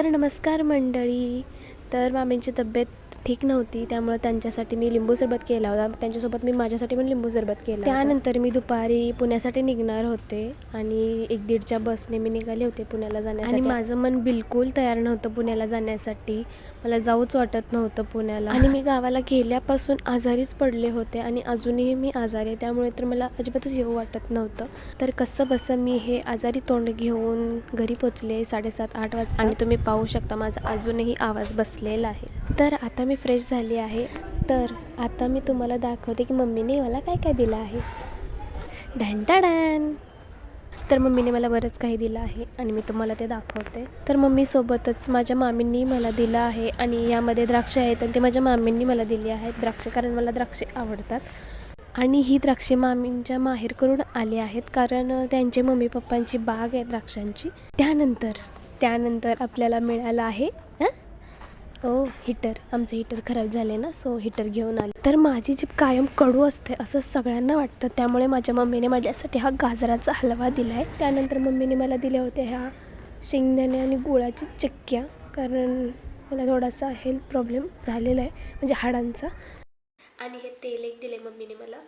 तर नमस्कार मंडळी. तर मामींची तब्येत ठीक नव्हती, त्यामुळे त्यांच्यासाठी मी लिंबू सरबत केला होता. त्यांच्यासोबत मी माझ्यासाठी पण लिंबू सरबत केला. त्यानंतर मी दुपारी पुण्यासाठी निघणार होते आणि 1:30च्या बसने मी निघाले होते पुण्याला जाण्यासाठी. आणि माझं मन बिलकुल तयार नव्हतं पुण्याला जाण्यासाठी. मला जाऊच वाटत नव्हतं पुण्याला. आणि मी गावाला गेल्यापासून आजारीच पडले होते आणि अजूनही मी आजारी आहे, त्यामुळे तर मला अजिबातच येऊ वाटत नव्हतं. तर कसं बसं मी हे आजारी तोंड घेऊन घरी पोचले 7:30-8 वाजता. आणि तुम्ही पाहू शकता माझा अजूनही आवाज बसलेला आहे. तर आता मी फ्रेश झाली आहे. तर आता मी तुम्हाला दाखवते की मम्मीने मला काय काय दिलं आहे. ढॅन. तर मम्मीने मला बरंच काही दिलं आहे आणि मी तुम्हाला ते दाखवते. तर मम्मीसोबतच माझ्या मामींनी मला दिलं आहे आणि यामध्ये द्राक्ष आहेत आणि ते माझ्या मामींनी मला दिली आहेत द्राक्ष, कारण मला द्राक्षे आवडतात. आणि ही द्राक्षे मामींच्या माहेरकडून आली आहेत, कारण त्यांचे मम्मी पप्पांची बाग आहे द्राक्षांची. त्यानंतर आपल्याला मिळालं आहे हीटर. आमचं हीटर खराब झाले ना, सो हीटर घेऊन आले. तर माझी जीभ कायम कडू असते असं सगळ्यांना वाटतं, त्यामुळे माझ्या मम्मीने माझ्यासाठी हा गाजराचा हलवा दिला आहे. त्यानंतर मम्मीने मला दिल्या होत्या ह्या शेंगदाणे आणि गुळाची चिक्क्या, कारण मला थोडासा हेल्थ प्रॉब्लेम झालेला आहे, म्हणजे हाडांचा. आणि हे तेल एक दिले मम्मीने मला,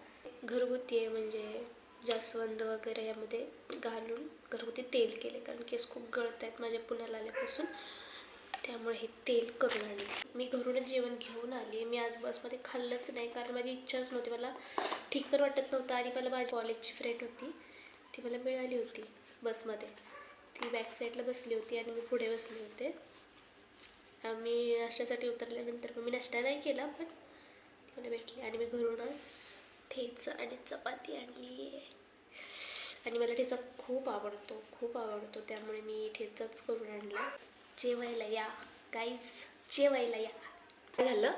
घरगुती आहे, म्हणजे जास्वंद वगैरे यामध्ये घालून घरगुती तेल केले, कारण केस खूप गळत आहेत माझ्या पुण्याला आल्यापासून, त्यामुळे हे तेल करून आणले. मी घरूनच जेवण घेऊन आली. मी आज बसमध्ये खाल्लंच नाही, कारण माझी इच्छाच नव्हती, मला ठीक पण वाटत नव्हतं. आणि मला माझी कॉलेजची फ्रेंड होती, ती मला मिळाली होती बसमध्ये. ती बॅक साईडला बसली होती आणि मी पुढे बसले होते. आम्ही नाश्त्यासाठी उतरल्यानंतर मी नाश्ता नाही केला, पण मला भेटली आणि मी घरूनच ठेचा आणि चपाती आणली आहे. आणि मला ठेचा खूप आवडतो, त्यामुळे मी ठेचाच करून आणला. जेवायला या गाईज, जेवायला या. काय झालं,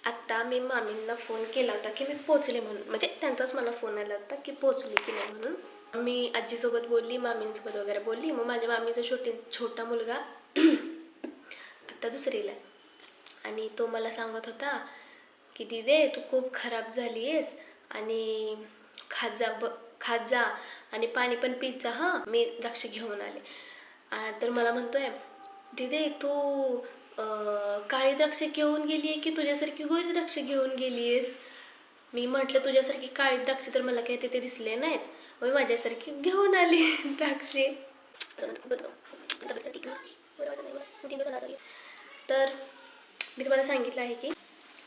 आत्ता मी मामींना फोन केला होता की मी पोचले म्हणून, म्हणजे त्यांचाच मला फोन आला होता की पोचली की नाही म्हणून. मी आजीसोबत बोलली, मामींसोबत वगैरे बोलली. मग माझ्या मामीचा छोटा मुलगा आत्ता 2रीला आहे आणि तो मला सांगत होता की दीदे तू खूप खराब झाली आहेस आणि खात जा आणि पाणी पण पीत जा हां. मी द्राक्ष घेऊन आले. तर मला म्हणतोय, दीदे तू काळी द्राक्ष घेऊन गेली आहे की तुझ्यासारखी गोरी द्राक्ष घेऊन गेली आहेस? मी म्हटलं तुझ्यासारखी काळी द्राक्ष तर मला काही तिथे दिसले नाहीत, मी माझ्यासारखी घेऊन आली द्राक्षे. तर मी तुम्हाला सांगितलं आहे की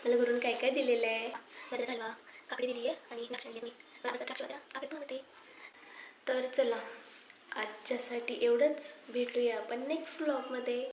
मला घरून काय काय दिलेलं आहे. गाजराचा हलवा, काकडी दिली आहे आणि द्राक्ष आणली मी. मला द्राक्ष होत्या, काकडी पण होते. तर चला, आजच्यासाठी एवढंच. भेटूया आपण नेक्स्ट व्लॉगमध्ये.